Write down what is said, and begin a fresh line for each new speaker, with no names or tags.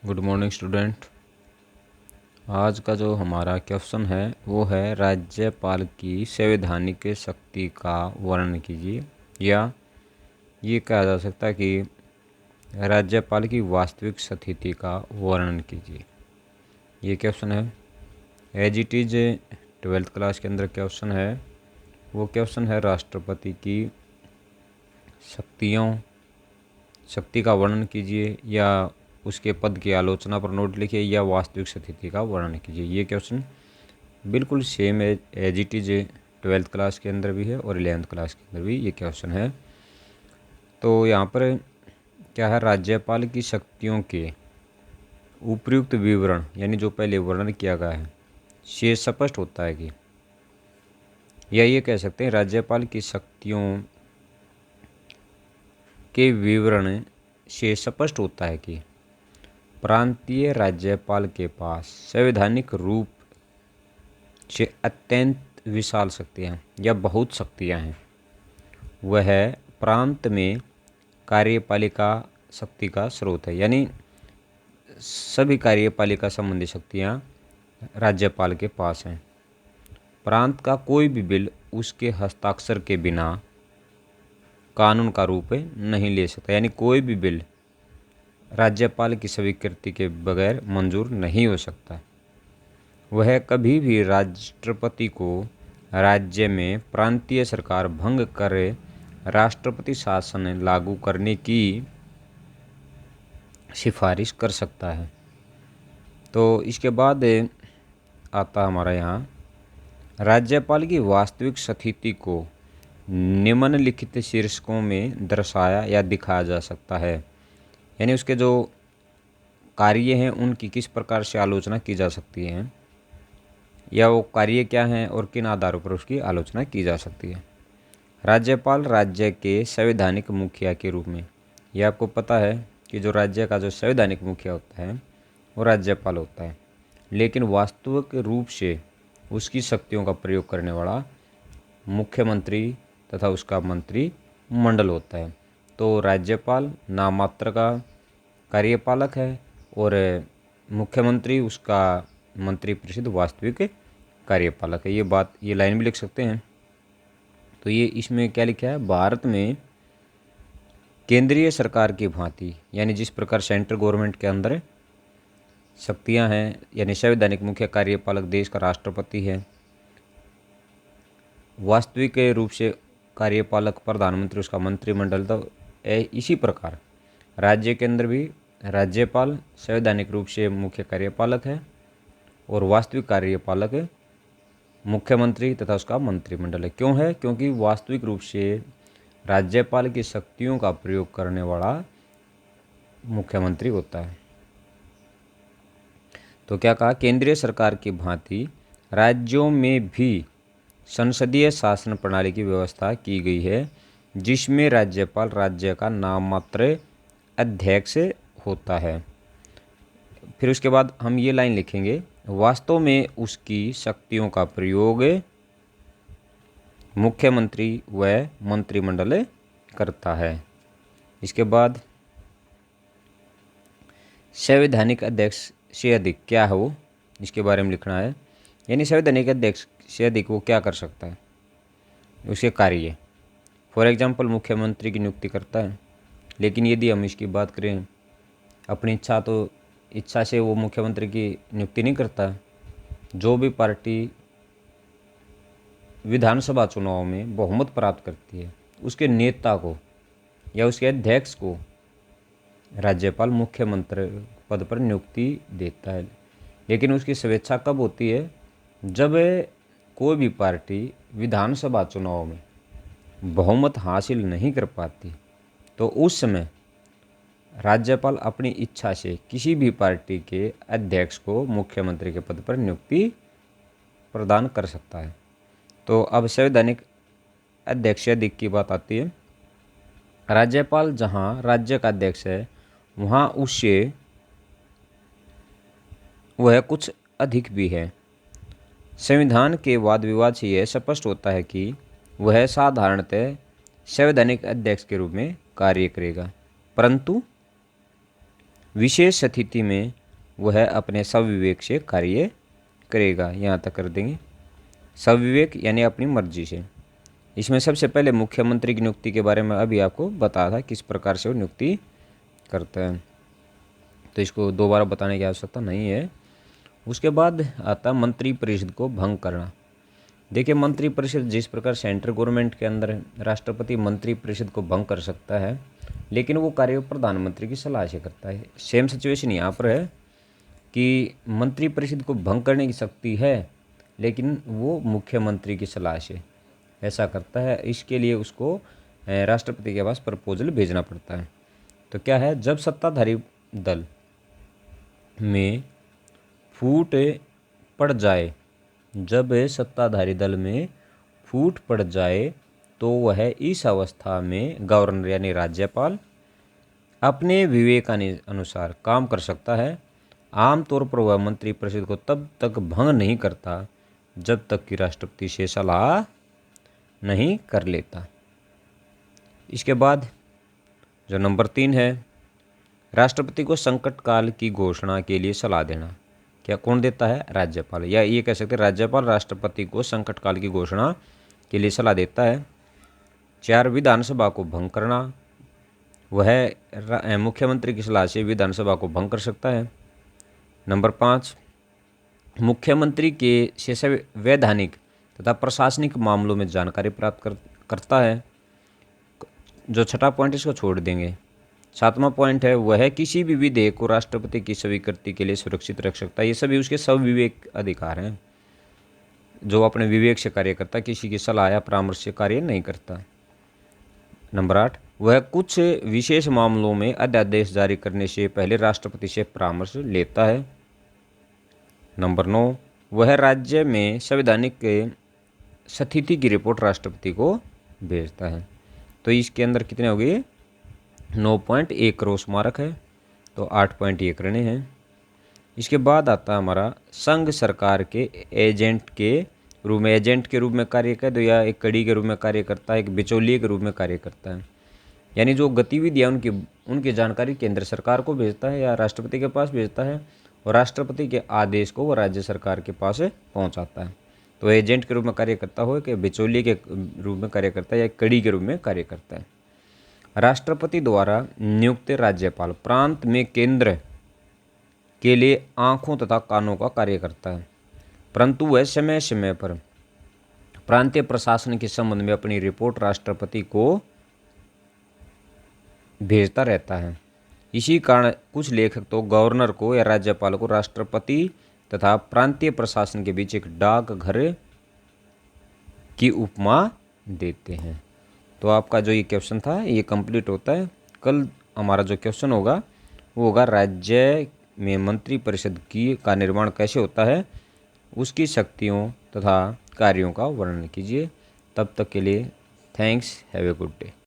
Good morning student. आज का जो हमारा क्वेश्चन है वो है राज्यपाल की संवैधानिक शक्ति का वर्णन कीजिए, या ये कहा जा सकता है कि राज्यपाल की वास्तविक स्थिति का वर्णन कीजिए। ये क्वेश्चन है as it is 12th class के अंदर क्वेश्चन है। वो क्वेश्चन है राष्ट्रपति की शक्ति का वर्णन कीजिए, या उसके पद की आलोचना पर नोट लिखिए, या वास्तविक स्थिति का वर्णन कीजिए। ये क्वेश्चन बिल्कुल same as it is 12th class के अंदर भी है और 11th क्लास के अंदर भी ये क्वेश्चन है। तो यहाँ पर क्या है, राज्यपाल की शक्तियों के उपयुक्त विवरण यानी जो पहले वर्णन किया गया है से स्पष्ट होता है कि, या ये कह सकते हैं राज्यपाल की शक्तियों के विवरण से स्पष्ट होता है कि प्रांतीय राज्यपाल के पास संवैधानिक रूप से अत्यंत विशाल शक्तियाँ या बहुत शक्तियाँ हैं। वह प्रांत में कार्यपालिका शक्ति का स्रोत है, यानी सभी कार्यपालिका संबंधी शक्तियाँ राज्यपाल के पास हैं। प्रांत का कोई भी बिल उसके हस्ताक्षर के बिना कानून का रूप नहीं ले सकता, यानी कोई भी बिल राज्यपाल की स्वीकृति के बगैर मंजूर नहीं हो सकता। वह कभी भी राष्ट्रपति को राज्य में प्रांतीय सरकार भंग करे राष्ट्रपति शासन लागू करने की सिफारिश कर सकता है। तो इसके बाद आता हमारा यहाँ राज्यपाल की वास्तविक स्थिति को निम्नलिखित शीर्षकों में दर्शाया या दिखाया जा सकता है, यानी उसके जो कार्य हैं उनकी किस प्रकार से आलोचना की जा सकती है, या वो कार्य क्या हैं और किन आधारों पर उसकी आलोचना की जा सकती है। राज्यपाल राज्य के संवैधानिक मुखिया के रूप में, यह आपको पता है कि जो राज्य का जो संवैधानिक मुखिया होता है वो राज्यपाल होता है, लेकिन वास्तविक रूप से उसकी शक्तियों का प्रयोग करने वाला मुख्यमंत्री तथा उसका मंत्रिमंडल होता है। तो राज्यपाल नाममात्र का कार्यपालक है और मुख्यमंत्री उसका मंत्रिपरिषद वास्तविक कार्यपालक है। ये लाइन भी लिख सकते हैं। तो ये इसमें क्या लिखा है, भारत में केंद्रीय सरकार की भांति, यानी जिस प्रकार सेंट्रल गवर्नमेंट के अंदर शक्तियां हैं, यानी संवैधानिक मुख्य कार्यपालक देश का राष्ट्रपति है, वास्तविक रूप से कार्यपालक प्रधानमंत्री उसका मंत्रिमंडल। तो इसी प्रकार राज्य के अंदर भी राज्यपाल संवैधानिक रूप से मुख्य कार्यपालक है और वास्तविक कार्यपालक मुख्यमंत्री तथा उसका मंत्रिमंडल है। क्यों है? क्योंकि वास्तविक रूप से राज्यपाल की शक्तियों का प्रयोग करने वाला मुख्यमंत्री होता है। तो क्या कहा, केंद्रीय सरकार की भांति राज्यों में भी संसदीय शासन प्रणाली की व्यवस्था की गई है, जिसमें राज्यपाल राज्य का नाममात्र अध्यक्ष होता है। फिर उसके बाद हम ये लाइन लिखेंगे, वास्तव में उसकी शक्तियों का प्रयोग मुख्यमंत्री व मंत्रिमंडल करता है। इसके बाद संवैधानिक अध्यक्ष से अधिक क्या है वो, इसके बारे में लिखना है। यानी संवैधानिक अध्यक्ष से अधिक वो क्या कर सकता है, उसके कार्य। फॉर एग्जांपल मुख्यमंत्री की नियुक्ति करता है, लेकिन यदि हम इसकी बात करें अपनी इच्छा से वो मुख्यमंत्री की नियुक्ति नहीं करता। जो भी पार्टी विधानसभा चुनाव में बहुमत प्राप्त करती है उसके नेता को या उसके अध्यक्ष को राज्यपाल मुख्यमंत्री पद पर नियुक्ति देता है। लेकिन उसकी स्वेच्छा कब होती है, जब कोई भी पार्टी विधानसभा चुनाव में बहुमत हासिल नहीं कर पाती, तो उस समय राज्यपाल अपनी इच्छा से किसी भी पार्टी के अध्यक्ष को मुख्यमंत्री के पद पर नियुक्ति प्रदान कर सकता है। तो अब संवैधानिक अध्यक्ष अधिक की बात आती है। राज्यपाल जहां राज्य का अध्यक्ष है वहां उससे वह कुछ अधिक भी है। संविधान के वाद विवाद से यह स्पष्ट होता है कि वह साधारणतः संवैधानिक अध्यक्ष के रूप में कार्य करेगा, परंतु विशेष स्थिति में वह अपने स्वविवेक से कार्य करेगा। यहाँ तक कर देंगे। स्वविवेक यानी अपनी मर्जी से। इसमें सबसे पहले मुख्यमंत्री की नियुक्ति के बारे में अभी आपको बताया था किस प्रकार से वो नियुक्ति करता है, तो इसको दोबारा बताने की आवश्यकता नहीं है। उसके बाद आता मंत्री परिषद को भंग करना। देखिए, मंत्री परिषद जिस प्रकार सेंट्रल गवर्नमेंट के अंदर राष्ट्रपति मंत्री परिषद को भंग कर सकता है, लेकिन वो कार्य प्रधानमंत्री की सलाह से करता है। सेम सिचुएशन यहाँ पर है कि मंत्री परिषद को भंग करने की शक्ति है, लेकिन वो मुख्यमंत्री की सलाह से ऐसा करता है। इसके लिए उसको राष्ट्रपति के पास प्रपोजल भेजना पड़ता है। तो क्या है, जब सत्ताधारी दल में फूट पड़ जाए, जब सत्ताधारी दल में फूट पड़ जाए तो वह इस अवस्था में गवर्नर यानी राज्यपाल अपने विवेकानुसार काम कर सकता है। आमतौर पर वह मंत्री परिषद को तब तक भंग नहीं करता जब तक कि राष्ट्रपति से सलाह नहीं कर लेता। इसके बाद जो नंबर 3 है, राष्ट्रपति को संकट काल की घोषणा के लिए सलाह देना। क्या कौन देता है? राज्यपाल, या ये कह सकते हैं राज्यपाल राष्ट्रपति को संकट काल की घोषणा के लिए सलाह देता है। 4, विधानसभा को भंग करना। वह मुख्यमंत्री की सलाह से विधानसभा को भंग कर सकता है। नंबर 5, मुख्यमंत्री के से वैधानिक तथा प्रशासनिक मामलों में जानकारी प्राप्त करता है। जो 6ठा पॉइंट इसको छोड़ देंगे। 7वां पॉइंट है, वह किसी भी विधेयक को राष्ट्रपति की स्वीकृति के लिए सुरक्षित रख सकता है। ये सभी उसके स्वविवेक अधिकार हैं, जो अपने विवेक से कार्य करता है, किसी की सलाह या परामर्श से कार्य नहीं करता। नंबर 8, वह कुछ विशेष मामलों में अध्यादेश जारी करने से पहले राष्ट्रपति से परामर्श लेता है। नंबर 9, वह राज्य में संवैधानिक स्थिति की रिपोर्ट राष्ट्रपति को भेजता है। तो इसके अंदर कितने हो गए? 9 पॉइंट, 1 क्रॉस मार्क है, तो 8 पॉइंट ये करने हैं। इसके बाद आता है हमारा संघ सरकार के एजेंट के रूप में। एजेंट के रूप में कार्य कर दो, या एक कड़ी के रूप में कार्य करता है, एक बिचौलिए के रूप में कार्य करता है। यानी जो गतिविधियाँ उनकी जानकारी केंद्र सरकार को भेजता है या राष्ट्रपति के पास भेजता है, और राष्ट्रपति के आदेश को वो राज्य सरकार के पास पहुंचाता है। तो एजेंट के रूप में कार्य करता हो, कि बिचौलिए के रूप में कार्य करता है, या कड़ी के रूप में कार्य करता है। राष्ट्रपति द्वारा नियुक्त राज्यपाल प्रांत में केंद्र के लिए आँखों तथा कानों का कार्य करता है, परंतु वह समय समय पर प्रांतीय प्रशासन के संबंध में अपनी रिपोर्ट राष्ट्रपति को भेजता रहता है। इसी कारण कुछ लेखक तो गवर्नर को या राज्यपाल को राष्ट्रपति तथा प्रांतीय प्रशासन के बीच एक डाकघर की उपमा देते हैं। तो आपका जो ये क्वेश्चन था ये कंप्लीट होता है। कल हमारा जो क्वेश्चन होगा वो होगा राज्य में मंत्री परिषद का निर्माण कैसे होता है, उसकी शक्तियों तथा कार्यों का वर्णन कीजिए। तब तक के लिए thanks, have a good day.